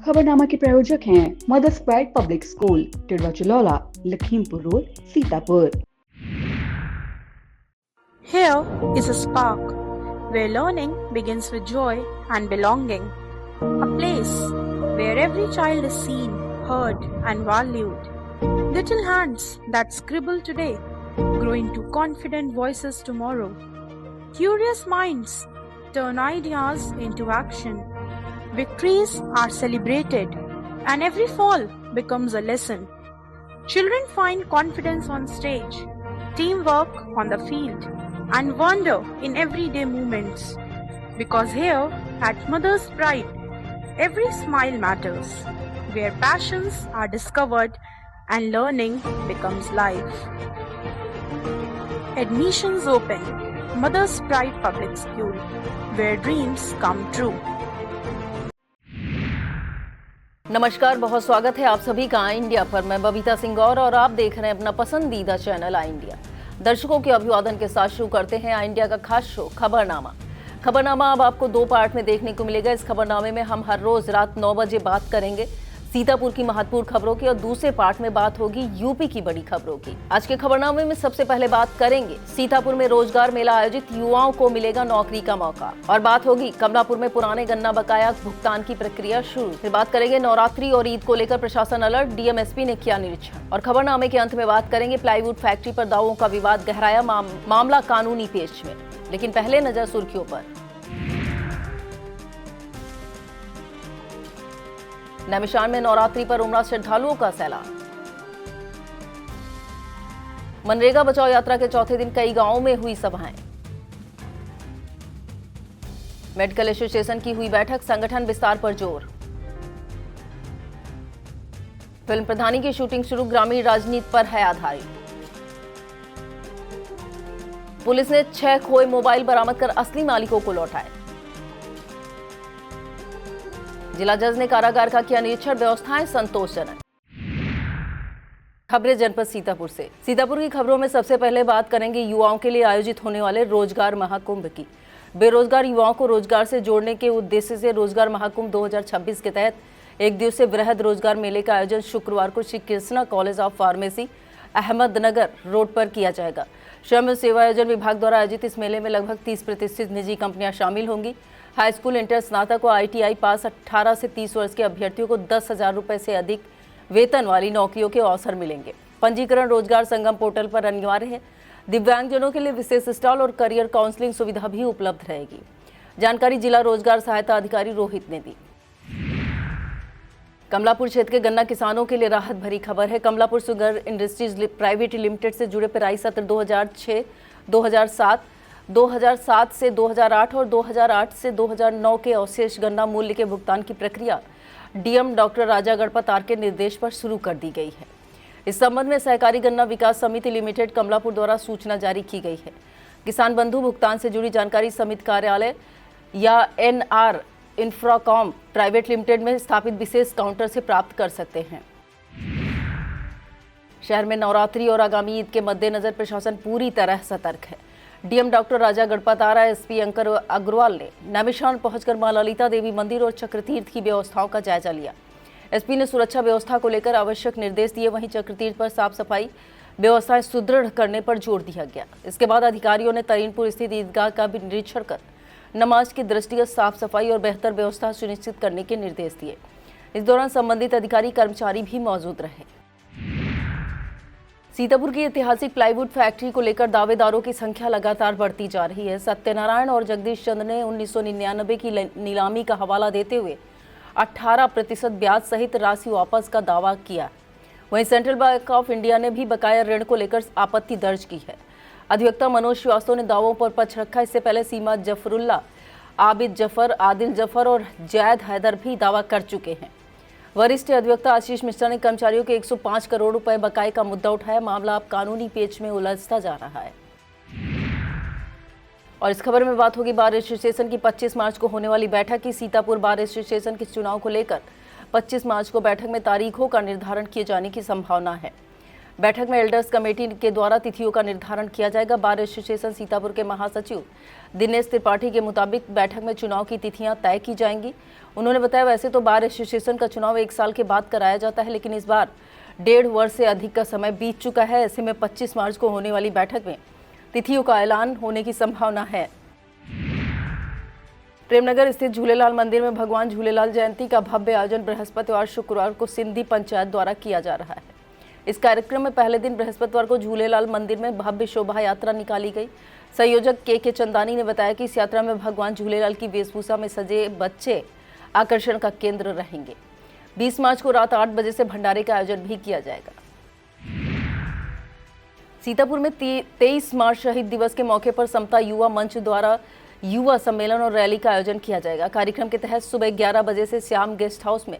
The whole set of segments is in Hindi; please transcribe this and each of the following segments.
खबरनामा के प्रायोजक हैं mother's pride public school, Tidwa Chalaula, Lakhimpur road, Sitapur. Here is a spark where learning begins with joy and belonging. A place where every child is seen, heard, and valued. Little hands that scribble today grow into confident voices tomorrow. Curious minds turn ideas into action. Victories are celebrated, and every fall becomes a lesson. Children find confidence on stage, teamwork on the field, and wonder in everyday moments. Because here at Mother's Pride, every smile matters, where passions are discovered and learning becomes life. Admissions open. Mother's Pride Public School, where dreams come true. नमस्कार, बहुत स्वागत है आप सभी का आई इंडिया पर। मैं बबीता सिंह गौर और आप देख रहे हैं अपना पसंदीदा चैनल आई इंडिया। दर्शकों के अभिवादन के साथ शुरू करते हैं आई इंडिया का खास शो खबरनामा। खबरनामा अब आपको 2 पार्ट में देखने को मिलेगा। इस खबरनामे में हम हर रोज रात 9 बजे बात करेंगे सीतापुर की महत्वपूर्ण खबरों की और दूसरे पार्ट में बात होगी यूपी की बड़ी खबरों की। आज के खबरनामे में सबसे पहले बात करेंगे सीतापुर में रोजगार मेला आयोजित, युवाओं को मिलेगा नौकरी का मौका। और बात होगी कमलापुर में पुराने गन्ना बकाया भुगतान की प्रक्रिया शुरू। फिर बात करेंगे नवरात्रि और ईद को लेकर प्रशासन अलर्ट, डीएम एसपी ने किया निरीक्षण। और खबरनामे के अंत में बात करेंगे प्लाईवुड फैक्ट्री पर दावों का विवाद गहराया, मामला कानूनी पेश में। लेकिन पहले नजर सुर्खियों पर। नैमिषारण्य में नवरात्रि पर उमड़ा श्रद्धालुओं का सैलाब। मनरेगा बचाओ यात्रा के चौथे दिन कई गांवों में हुई सभाएं। मेडिकल एसोसिएशन की हुई बैठक, संगठन विस्तार पर जोर। फिल्म प्रधानी की शूटिंग शुरू, ग्रामीण राजनीति पर है आधारित। पुलिस ने 6 खोए मोबाइल बरामद कर असली मालिकों को लौटाए। जिला जज ने कारागार का किया निरीक्षण, व्यवस्थाएं संतोषजनक। खबरें जनपद सीतापुर से। सीतापुर की खबरों में सबसे पहले बात करेंगे युवाओं के लिए आयोजित होने वाले रोजगार महाकुंभ की। बेरोजगार युवाओं को रोजगार से जोड़ने के उद्देश्य से रोजगार महाकुंभ 2026 के तहत 1 दिवसीय वृहद रोजगार मेले का आयोजन शुक्रवार को Shri Krishna college of pharmacy, Ahmednagar road पर किया जाएगा। श्रम एवं सेवायोजन विभाग द्वारा आयोजित इस मेले में लगभग 30 प्रतिष्ठित निजी कंपनियां शामिल होंगी। हाई स्कूल, इंटर, स्नातक और ITI पास 18 से 30 वर्ष के अभ्यर्थियों को 10,000 रुपए से अधिक वेतन वाली नौकरियों के अवसर मिलेंगे। पंजीकरण रोजगार संगम पोर्टल पर अनिवार्य है। दिव्यांगजनों के लिए विशेष स्टॉल और करियर काउंसलिंग सुविधा भी उपलब्ध रहेगी। जानकारी जिला रोजगार सहायता अधिकारी रोहित ने दी। कमलापुर क्षेत्र के गन्ना किसानों के लिए राहत भरी खबर है। Kamalapur sugar industries private limited से जुड़े पेराई सत्र 2006, 2007, 2007 से 2008 और 2008 से 2009 के अवशेष गन्ना मूल्य के भुगतान की प्रक्रिया DM doctor Raja Ganpat R के निर्देश पर शुरू कर दी गई है। इस संबंध में सहकारी गन्ना विकास समिति लिमिटेड कमलापुर द्वारा सूचना जारी की गई है। किसान बंधु भुगतान से जुड़ी जानकारी समिति कार्यालय या NR इंफ्राकॉम प्राइवेट लिमिटेड में स्थापित विशेष काउंटर से प्राप्त कर सकते हैं। शहर में नवरात्रि और आगामी ईद के मद्देनजर प्रशासन पूरी तरह सतर्क है। DM doctor Raja Ganpat R, SP Ankar Agarwal ने नैमिषारण्य पहुंचकर मां ललिता देवी मंदिर और चक्रतीर्थ की व्यवस्थाओं का जायजा लिया। एसपी ने सुरक्षा व्यवस्था को लेकर आवश्यक निर्देश दिए। वहीं चक्रतीर्थ पर साफ सफाई व्यवस्थाएं सुदृढ़ करने पर जोर दिया गया। इसके बाद अधिकारियों ने तरीनपुर स्थित ईदगाह का भी निरीक्षण कर नमाज की दृष्टिगत साफ सफाई और बेहतर व्यवस्था सुनिश्चित करने के निर्देश दिए। इस दौरान संबंधित अधिकारी कर्मचारी भी मौजूद रहे। सीतापुर की ऐतिहासिक प्लाईवुड फैक्ट्री को लेकर दावेदारों की संख्या लगातार बढ़ती जा रही है। सत्यनारायण और जगदीश चंद्र ने 1999 की नीलामी का हवाला देते हुए 18% ब्याज सहित राशि वापस का दावा किया। वहीं सेंट्रल बैंक ऑफ इंडिया ने भी बकाया ऋण को लेकर आपत्ति दर्ज की है। अधिवक्ता मनोज श्रीवास्तव ने दावों पर पक्ष रखा। इससे पहले सीमा जफरुल्ला, आबिद जफर, आदिल जफर और जैद हैदर भी दावा कर चुके हैं। वरिष्ठ अधिवक्ता आशीष मिश्रा ने कर्मचारियों के 105 करोड़ रुपए बकाये का मुद्दा उठाया। मामला अब कानूनी पेच में उलझता जा रहा है। और इस खबर में बात होगी बार एसोसिएशन की 25 मार्च को होने वाली बैठक की। सीतापुर बार एसोसिएशन के चुनाव को लेकर 25 मार्च को बैठक में तारीखों का निर्धारण किए जाने की संभावना है। बैठक में एल्डर्स कमेटी के द्वारा तिथियों का निर्धारण किया जाएगा। बार एसोसिएशन सीतापुर के महासचिव दिनेश त्रिपाठी के मुताबिक बैठक में चुनाव की तिथियां तय की जाएंगी। उन्होंने बताया, वैसे तो बार एसोसिएशन का चुनाव 1 साल के बाद कराया जाता है, लेकिन इस बार 1.5 वर्ष से अधिक का समय बीत चुका है। ऐसे में 25 मार्च को होने वाली बैठक में तिथियों का ऐलान होने की संभावना है। प्रेमनगर स्थित झूलेलाल मंदिर में भगवान झूलेलाल जयंती का भव्य आयोजन बृहस्पतिवार शुक्रवार को सिंधी पंचायत द्वारा किया जा रहा है। इस कार्यक्रम में पहले दिन बृहस्पतिवार को झूलेलाल मंदिर में भव्य शोभा यात्रा निकाली गई। संयोजक के चंदानी ने बताया कि इस यात्रा में भगवान झूलेलाल की वेशभूषा में सजे बच्चे आकर्षण का केंद्र रहेंगे। 20 मार्च को रात 8 बजे से भंडारे का आयोजन भी किया जाएगा। सीतापुर में 23 मार्च शहीद दिवस के मौके पर समता युवा मंच द्वारा युवा सम्मेलन और रैली का आयोजन किया जाएगा। कार्यक्रम के तहत सुबह 11 बजे से श्याम गेस्ट हाउस में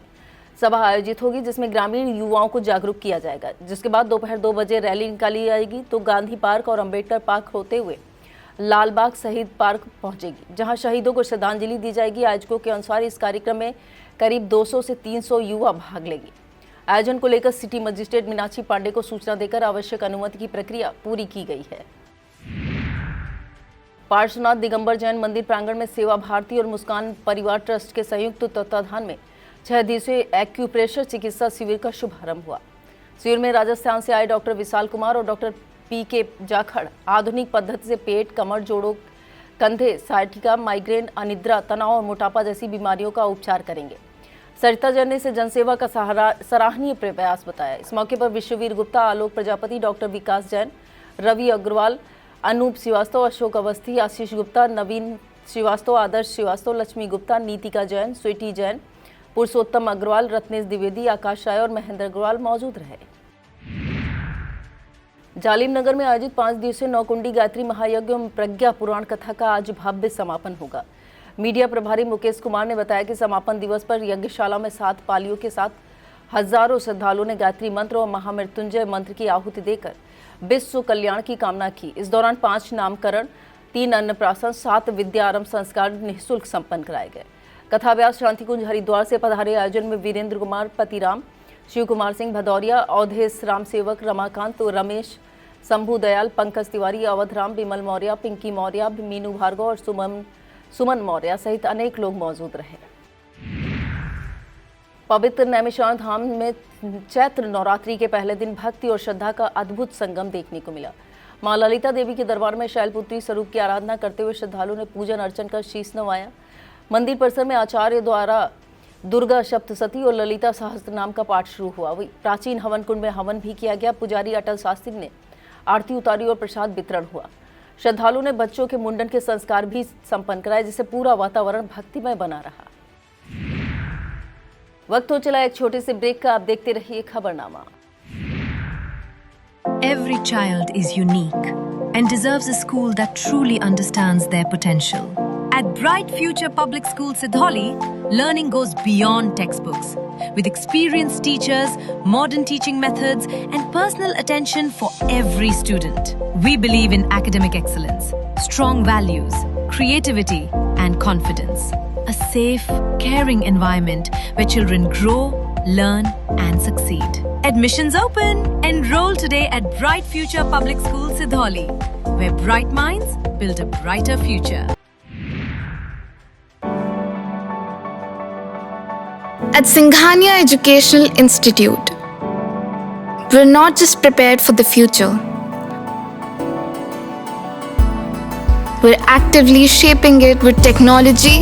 सभा आयोजित होगी, जिसमें ग्रामीण युवाओं को जागरूक किया जाएगा। जिसके बाद दोपहर 2 बजे रैली निकाली जाएगी तो गांधी पार्क और अंबेडकर पार्क होते हुए लालबाग शहीद पार्क पहुंचेगी, जहां शहीदों को श्रद्धांजलि दी जाएगी। आयोजकों के अनुसार इस कार्यक्रम में करीब 200 से 300 युवा भाग लेंगे। आयोजन को लेकर सिटी मजिस्ट्रेट मीनाक्षी पांडे को सूचना देकर आवश्यक अनुमति की प्रक्रिया पूरी की गई है। पार्श्वनाथ दिगंबर जैन मंदिर प्रांगण में सेवा भारती और मुस्कान परिवार ट्रस्ट के संयुक्त तत्वाधान में 6 दिवसीय एक्यूप्रेशर चिकित्सा शिविर का शुभारंभ हुआ। शिविर में राजस्थान से आए डॉक्टर विशाल कुमार और डॉक्टर पी.के. जाखड़ आधुनिक पद्धति से पेट, कमर, जोड़ों, कंधे, साइटिका, माइग्रेन, अनिद्रा, तनाव और मोटापा जैसी बीमारियों का उपचार करेंगे। सरिता जैन ने इसे जनसेवा का सराहनीय प्रयास बताया। इस मौके पर विश्ववीर गुप्ता, आलोक प्रजापति, डॉक्टर विकास जैन, रवि अग्रवाल, अनूप श्रीवास्तव, अशोक अवस्थी, आशीष गुप्ता, नवीन श्रीवास्तव, आदर्श श्रीवास्तव, लक्ष्मी गुप्ता, नीतिका जैन, स्वीटी जैन, पुरुषोत्तम अग्रवाल, रत्नेश द्विवेदी, आकाश राय और महेंद्र अग्रवाल मौजूद रहे। जालिम नगर में आयोजित 5 दिवसीय नौकुंडी गायत्री महायज्ञ एवं प्रज्ञा पुराण कथा का आज भव्य समापन होगा। मीडिया प्रभारी मुकेश कुमार ने बताया कि समापन दिवस पर यज्ञशाला में 7 पालियों के साथ हजारों श्रद्धालुओं ने गायत्री मंत्र और महामृत्युंजय मंत्र की आहुति देकर विश्व कल्याण की कामना की। इस दौरान 5 नामकरण, 3 अन्नप्राशन, 7 विद्यारंभ संस्कार निःशुल्क संपन्न कराए गए। कथाव्यास शांतिकुंज हरिद्वार से पधारे आयोजन में वीरेंद्र कुमार पतिराम, शिव कुमार सिंह भदौरिया, अवधेश राम सेवक, रमाकांत, रमेश, शंभू दयाल, पंकज तिवारी, अवधराम, विमल मौर्य, पिंकी मौर्य, मीनू भार्गव और सुमन मौर्य सहित अनेक लोग मौजूद रहे। पवित्र नैमिषारण्य धाम में चैत्र नवरात्रि के पहले दिन भक्ति और श्रद्धा का अद्भुत संगम देखने को मिला। मां ललिता देवी के दरबार में शैलपुत्री स्वरूप की आराधना करते हुए श्रद्धालुओं ने पूजन अर्चन कर शीश नवाया। मंदिर परिसर में आचार्य द्वारा दुर्गा सप्तशती और ललिता सहस्त्र नाम का पाठ शुरू हुआ। वही प्राचीन हवन कुंड में हवन भी किया गया। पुजारी अटल शास्त्री ने आरती उतारी और प्रसाद वितरण हुआ। श्रद्धालुओं ने बच्चों के मुंडन के संस्कार भी संपन्न कराए, जिससे पूरा वातावरण भक्तिमय बना रहा। वक्त हो चला एक छोटे से ब्रेक का। आप देखते रहिए खबरनामा। Every child is unique and deserves a school that truly understands their potential. At Bright Future Public School Sidholi, learning goes beyond textbooks. With experienced teachers, modern teaching methods, and personal attention for every student. We believe in academic excellence, strong values, creativity, and confidence. A safe, caring environment where children grow, learn, and succeed. Admissions open! Enroll today at Bright Future Public School Sidholi, where bright minds build a brighter future. At Singhania Educational Institute, we're not just prepared for the future, we're actively shaping it with technology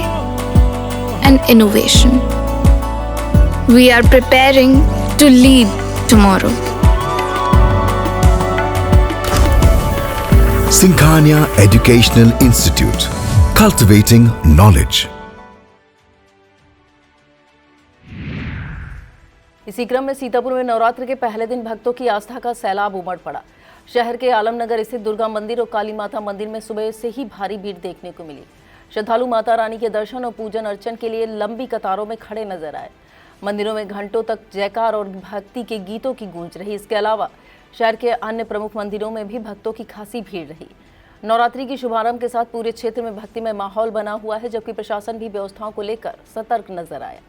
and innovation. We are preparing to lead tomorrow. Singhania Educational Institute, cultivating knowledge. इसी क्रम में सीतापुर में नवरात्र के पहले दिन भक्तों की आस्था का सैलाब उमड़ पड़ा। शहर के आलमनगर स्थित दुर्गा मंदिर और काली माता मंदिर में सुबह से ही भारी भीड़ देखने को मिली। श्रद्धालु माता रानी के दर्शन और पूजन अर्चन के लिए लंबी कतारों में खड़े नजर आए। मंदिरों में घंटों तक जयकार और भक्ति के गीतों की गूंज रही। इसके अलावा शहर के अन्य प्रमुख मंदिरों में भी भक्तों की खासी भीड़ रही। नवरात्रि की शुभारंभ के साथ पूरे क्षेत्र में भक्तिमय माहौल बना हुआ है, जबकि प्रशासन भी व्यवस्थाओं को लेकर सतर्क नजर आया।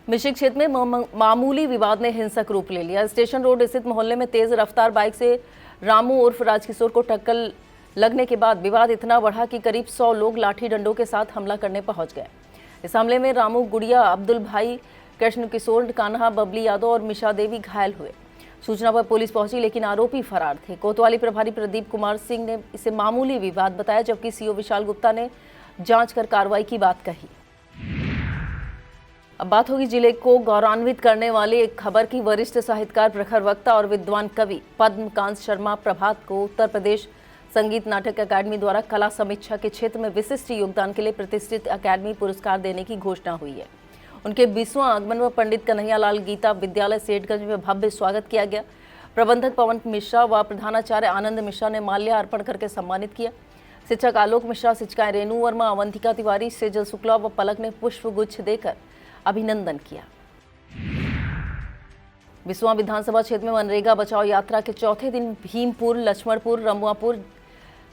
मिशिक क्षेत्र में मामूली विवाद ने हिंसक रूप ले लिया। स्टेशन रोड स्थित मोहल्ले में तेज रफ्तार बाइक से रामू उर्फ राजकिशोर को टक्कर लगने के बाद विवाद इतना बढ़ा कि करीब 100 लोग लाठी डंडों के साथ हमला करने पहुंच गए। इस हमले में रामू, गुड़िया, अब्दुल भाई, कृष्ण किशोर, कान्हा, बबली यादव और मिशा देवी घायल हुए। सूचना पर पुलिस पहुंची लेकिन आरोपी फरार थे। कोतवाली प्रभारी प्रदीप कुमार सिंह ने इसे मामूली विवाद बताया, जबकि सीओ विशाल गुप्ता ने जांच कर कार्रवाई की बात कही। अब बात होगी जिले को गौरवान्वित करने वाली एक खबर की। वरिष्ठ साहित्यकार, प्रखर वक्ता और विद्वान कवि पद्मकांत शर्मा प्रभात को उत्तर प्रदेश संगीत नाटक अकादमी द्वारा कला समीक्षा के क्षेत्र में विशिष्ट योगदान के लिए प्रतिष्ठित अकादमी पुरस्कार देने की घोषणा हुई है। उनके 20वां आगमन पर पंडित कन्हैयालाल गीता विद्यालय सेठगंज में भव्य स्वागत किया गया। प्रबंधक पवन मिश्रा व प्रधानाचार्य आनंद मिश्रा ने माल्य अर्पण करके सम्मानित किया। शिक्षक आलोक मिश्रा, शिक्षिकाएं रेणु वर्मा, अवंतिका तिवारी, सेजल शुक्ला व पलक ने पुष्प गुच्छ देकर अभिनंदन किया। 20वां विधानसभा क्षेत्र में मनरेगा बचाओ यात्रा के चौथे दिन भीमपुर, लक्ष्मणपुर, रमुआपुर,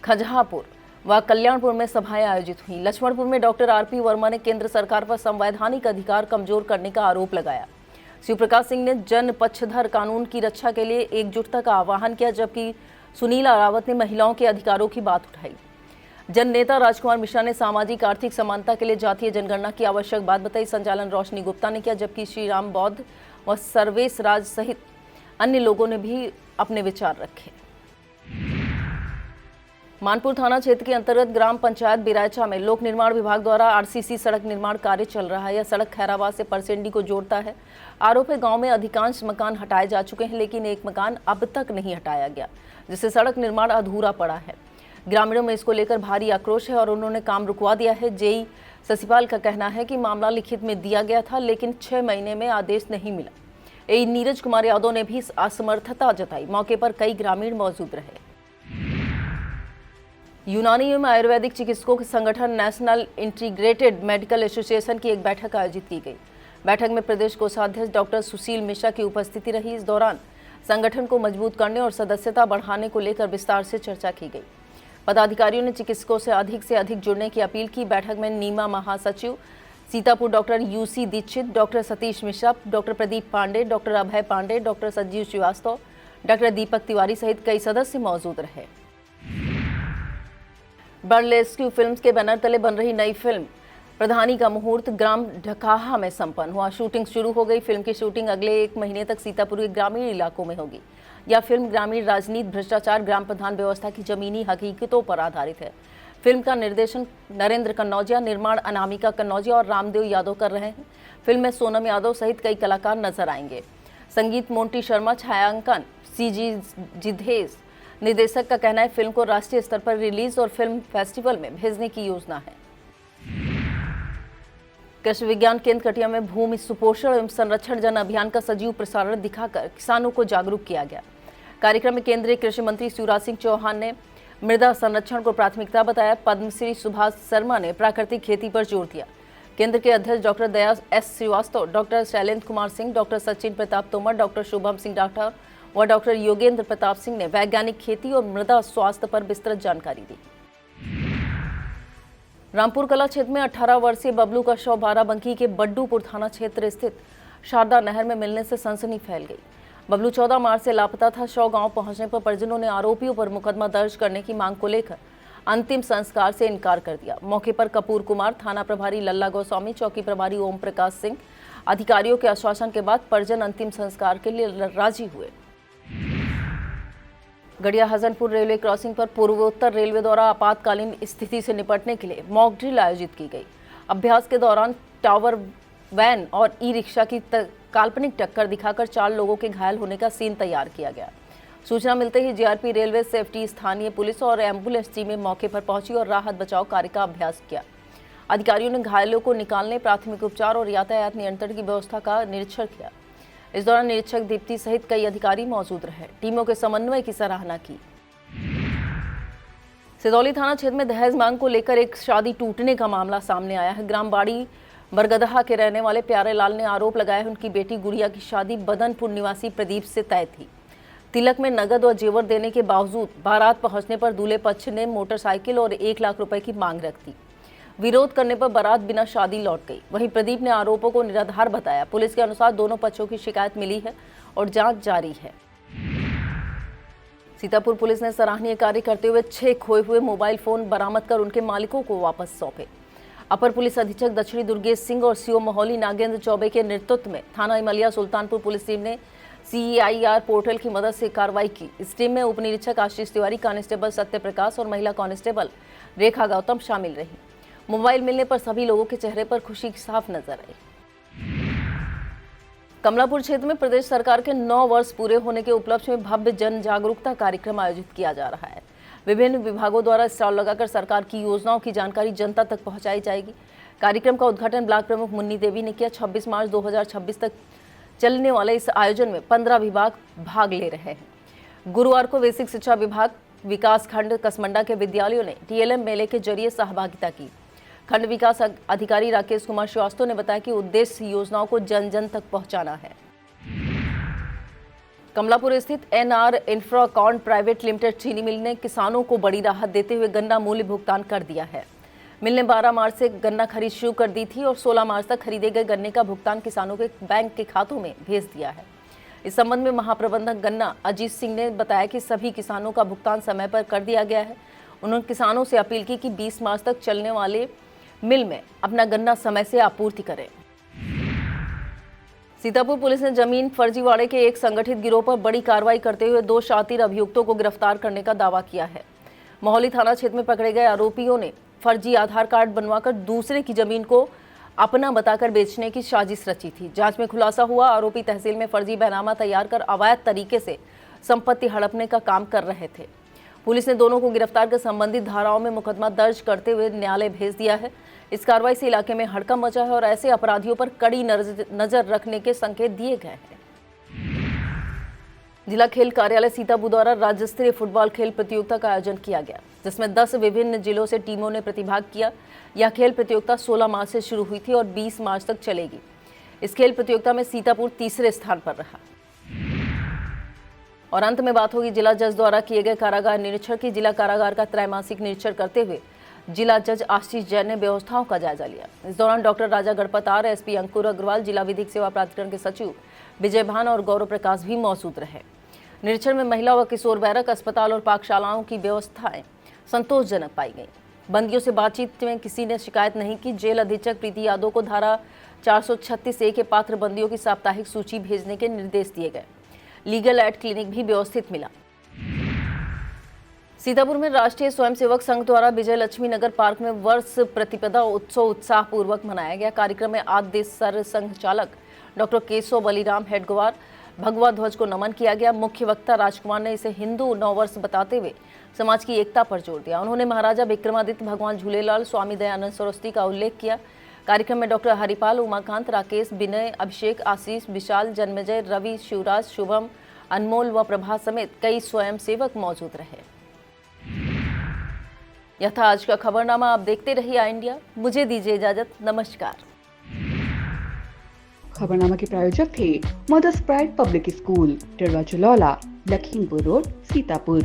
खजहापुर व कल्याणपुर में सभाएं आयोजित हुई। लक्ष्मणपुर में डॉक्टर आरपी वर्मा ने केंद्र सरकार पर संवैधानिक अधिकार कमजोर करने का आरोप लगाया। शिव प्रकाश सिंह ने जन पक्षधर कानून की रक्षा के लिए एकजुटता का आह्वान किया, जबकि सुनीला रावत ने महिलाओं के अधिकारों की बात उठाई। जन नेता राजकुमार मिश्रा ने सामाजिक आर्थिक समानता के लिए जातीय जनगणना की आवश्यक बात बताई। संचालन रोशनी गुप्ता ने किया, जबकि श्री राम बौद्ध व सर्वेश राज सहित अन्य लोगों ने भी अपने विचार रखे। मानपुर थाना क्षेत्र के अंतर्गत ग्राम पंचायत बिरायचा में लोक निर्माण विभाग द्वारा आरसीसी सड़क निर्माण कार्य चल रहा है। यह सड़क खैराबाद से परसेंडी को जोड़ता है। आरोप है गांव में अधिकांश मकान हटाए जा चुके हैं, लेकिन एक मकान अब तक नहीं हटाया गया, जिससे सड़क निर्माण अधूरा पड़ा है। ग्रामीणों में इसको लेकर भारी आक्रोश है और उन्होंने काम रुकवा दिया है। जेई ससीपाल का कहना है कि मामला लिखित में दिया गया था, लेकिन 6 महीने में आदेश नहीं मिला। एई नीरज कुमार यादव ने भी असमर्थता जताई। मौके पर कई ग्रामीण मौजूद रहे। यूनानी एवं आयुर्वेदिक चिकित्सकों के संगठन नेशनल इंटीग्रेटेड मेडिकल एसोसिएशन की एक बैठक आयोजित की गई। बैठक में प्रदेश कोषाध्यक्ष डॉक्टर सुशील मिश्रा की उपस्थिति रही। इस दौरान संगठन को मजबूत करने और सदस्यता बढ़ाने को लेकर विस्तार से चर्चा की गई। पदाधिकारियों ने चिकित्सकों से अधिक जुड़ने की अपील की। बैठक में नीमा महासचिव Sitapur doctor UC Dixit, doctor Satish Mishra, doctor Pradeep Pandey, doctor Abhay Pandey, doctor Sanjeev Srivastava, doctor Deepak Tiwari सहित कई सदस्य मौजूद रहे। बर्ड रेस्क्यू फिल्म्स के बैनर तले बन रही नई फिल्म प्रधानी का मुहूर्त ग्राम ढकाहा में संपन्न हुआ। शूटिंग शुरू हो गई। फिल्म की शूटिंग अगले 1 महीने तक सीतापुर के ग्रामीण इलाकों में होगी। यह फिल्म ग्रामीण राजनीति, भ्रष्टाचार, ग्राम प्रधान व्यवस्था की जमीनी हकीकतों पर आधारित है। फिल्म का निर्देशन नरेंद्र कन्नौजिया, निर्माण अनामिका कन्नौजिया और रामदेव यादव कर रहे हैं। फिल्म में सोनम यादव सहित कई कलाकार नजर आएंगे। संगीत मोंटी शर्मा, छायांकन सीजी जिधेश। निर्देशक का कहना है फिल्म को राष्ट्रीय स्तर पर रिलीज और फिल्म फेस्टिवल में भेजने की योजना है। कृषि विज्ञान केंद्र कटिया में भूमि सुपोषण एवं संरक्षण जन अभियान का सजीव प्रसारण दिखाकर किसानों को जागरूक किया गया। कार्यक्रम में केंद्रीय कृषि मंत्री शिवराज सिंह चौहान ने मृदा संरक्षण को प्राथमिकता बताया। पद्मश्री सुभाष शर्मा ने प्राकृतिक खेती पर जोर दिया। केंद्र के अध्यक्ष doctor Daya S Srivastava, doctor Shailendra Kumar Singh, doctor Sachin Pratap Tomar, doctor Shubham Singh Rathore व डॉक्टर योगेंद्र प्रताप सिंह ने वैज्ञानिक खेती और मृदा स्वास्थ्य पर विस्तृत जानकारी दी। रामपुर कला क्षेत्र में 18 वर्षीय बबलू का शव बाराबंकी के बड्डूपुर थाना क्षेत्र स्थित शारदा नहर में मिलने से सनसनी फैल गई। बबलू 14 मार्च से लापता था। शव गांव पहुंचने पर परिजनों ने आरोपियों पर मुकदमा दर्ज करने की मांग को लेकर अंतिम संस्कार से इनकार कर दिया। मौके पर कपूर कुमार, थाना प्रभारी लल्ला गोस्वामी, चौकी प्रभारी ओम प्रकाश सिंह, अधिकारियों के आश्वासन के बाद परिजन अंतिम संस्कार के लिए राजी हुए। गड़िया हसनपुर रेलवे क्रॉसिंग पर पूर्वोत्तर रेलवे द्वारा आपातकालीन स्थिति से निपटने के लिए मॉक ड्रिल आयोजित की गई। अभ्यास के दौरान टावर वैन और ई रिक्शा की काल्पनिक टक्कर दिखाकर 4 लोगों के घायल होने का सीन तैयार किया गया। सूचना मिलते ही जीआरपी, रेलवे सेफ्टी, स्थानीय पुलिस और एम्बुलेंस टीमें मौके पर पहुंची और राहत बचाव कार्य का अभ्यास किया। अधिकारियों ने घायलों को निकालने, प्राथमिक उपचार और यातायात नियंत्रण की व्यवस्था का निरीक्षण किया। इस दौरान निरीक्षक दीप्ति सहित कई अधिकारी मौजूद रहे। टीमों के समन्वय की सराहना की। सिदौली थाना क्षेत्र में दहेज मांग को लेकर एक शादी टूटने का मामला सामने आया है। ग्रामबाड़ी बरगदहा के रहने वाले प्यारे लाल ने आरोप लगाया है उनकी बेटी गुड़िया की शादी बदनपुर निवासी प्रदीप से तय थी। तिलक में नगद और जेवर देने के बावजूद बारात पहुंचने पर दूल्हे पक्ष ने मोटरसाइकिल और 1 लाख रुपए की मांग रख दी। विरोध करने पर बारात बिना शादी लौट गई। वहीं प्रदीप ने आरोपों को निराधार बताया। पुलिस के अनुसार दोनों पक्षों की शिकायत मिली है और जांच जारी है। सीतापुर पुलिस ने सराहनीय कार्य करते हुए 6 खोए हुए मोबाइल फोन बरामद कर उनके मालिकों को वापस सौंपे। अपर पुलिस अधीक्षक दक्षिणी दुर्गेश सिंह और सीओ मोहाली नागेंद्र चौबे के नेतृत्व में थाना इमलिया सुल्तानपुर पुलिस टीम ने CEIR पोर्टल की मदद से कार्रवाई की। इस टीम में उप निरीक्षक आशीष तिवारी, कांस्टेबल सत्य प्रकाश और महिला कांस्टेबल रेखा गौतम शामिल रही। मोबाइल मिलने पर सभी लोगों के चेहरे पर खुशी साफ नजर आई। कमलापुर क्षेत्र में प्रदेश सरकार के 9 वर्ष पूरे होने के उपलक्ष्य में भव्य जन जागरूकता कार्यक्रम आयोजित किया जा रहा है। विभिन्न विभागों द्वारा स्टॉल लगाकर सरकार की योजनाओं की जानकारी जनता तक पहुंचाई जाएगी। कार्यक्रम का उद्घाटन ब्लॉक प्रमुख मुन्नी देवी ने किया। 26 मार्च 2026 तक चलने वाले इस आयोजन में 15 विभाग भाग ले रहे हैं। गुरुवार को बेसिक शिक्षा विभाग, विकास खंड कसमंडा के विद्यालयों ने TLM मेले के जरिए सहभागिता की। खंड विकास अधिकारी राकेश कुमार श्रीवास्तव ने बताया कि उद्देश्य योजनाओं को जन जन तक पहुंचाना है। कमलापुर स्थित NR इंफ्राकॉन प्राइवेट लिमिटेड चीनी मिल ने किसानों को बड़ी राहत देते हुए गन्ना मूल्य भुगतान कर दिया है। मिल ने 12 मार्च से गन्ना खरीद शुरू कर दी थी और 16 मार्च तक खरीदे गए गन्ने का भुगतान किसानों के बैंक के खातों में भेज दिया है। इस संबंध में महाप्रबंधक गन्ना अजीत सिंह ने बताया कि सभी किसानों का भुगतान समय पर कर दिया गया है। उन्होंने किसानों से अपील की कि 20 मार्च तक चलने वाले मिल में अपना गन्ना समय से आपूर्ति करें। सीतापुर पुलिस ने जमीन फर्जीवाड़े के एक संगठित गिरोह पर बड़ी कार्रवाई करते हुए 2 शातिर अभियुक्तों को गिरफ्तार करने का दावा किया है। मोहाली थाना क्षेत्र में पकड़े गए आरोपियों ने फर्जी आधार कार्ड बनवाकर दूसरे की जमीन को अपना बताकर बेचने की साजिश रची थी। जांच में खुलासा हुआ आरोपी तहसील में फर्जी बैनामा तैयार कर अवैध तरीके से संपत्ति हड़पने का काम कर रहे थे। पुलिस ने दोनों को गिरफ्तार कर संबंधित धाराओं में मुकदमा दर्ज करते हुए न्यायालय भेज दिया है। इस कार्रवाई से इलाके में हड़कंप मचा है और ऐसे अपराधियों पर कड़ी नजर रखने के संकेत दिए गए हैं। जिला खेल कार्यालय सीतापुर द्वारा राज्य स्तरीय फुटबॉल खेल प्रतियोगिता का आयोजन किया गया, जिसमें 10 विभिन्न जिलों से टीमों ने प्रतिभाग किया। यह खेल प्रतियोगिता 16 मार्च से शुरू हुई थी और 20 मार्च तक चलेगी। इस खेल प्रतियोगिता में सीतापुर तीसरे स्थान पर रहा। और अंत में बात होगी जिला जज द्वारा किए गए कारागार निरीक्षण की। जिला कारागार का त्रैमासिक निरीक्षण करते हुए जिला जज आशीष जैन ने व्यवस्थाओं का जायजा लिया। इस दौरान doctor Raja Ganpat R, SP Ankur Agarwal, जिला विधिक सेवा प्राधिकरण के सचिव विजय भान और गौरव प्रकाश भी मौजूद रहे। निरीक्षण में महिला व किशोर बैरक, अस्पताल और पाकशालाओं की व्यवस्थाएं संतोषजनक पाई गई। बंदियों से बातचीत में किसी ने शिकायत नहीं की। जेल अधीक्षक प्रीति यादव को धारा 436A के पात्र बंदियों की साप्ताहिक सूची भेजने के निर्देश दिए गए। लीगल एड क्लिनिक भी व्यवस्थित मिला। सीतापुर में राष्ट्रीय स्वयंसेवक संघ द्वारा विजय लक्ष्मी नगर पार्क में वर्ष प्रतिपदा उत्सव उत्साहपूर्वक मनाया गया। कार्यक्रम में आद्य सर संघ चालक डॉक्टर केशव बलिराम हेडगवार भगवा ध्वज को नमन किया गया। मुख्य वक्ता राजकुमार ने इसे हिंदू नववर्ष बताते हुए समाज की एकता पर जोर दिया। उन्होंने महाराजा विक्रमादित्य, भगवान झूलेलाल, स्वामी दयानंद सरस्वती का उल्लेख किया। कार्यक्रम में डॉक्टर हरिपाल, उमाकांत, राकेश, विनय, अभिषेक, आशीष, विशाल, जन्मजय, रवि, शिवराज, शुभम, अनमोल व प्रभा समेत कई स्वयंसेवक मौजूद रहे। यह था आज का खबरनामा। आप देखते रहिए आई इंडिया। मुझे दीजिए इजाजत। नमस्कार। खबरनामा के प्रायोजक थे mother's pride public school, Tidwa Chalaula, Lakhimpur road, Sitapur.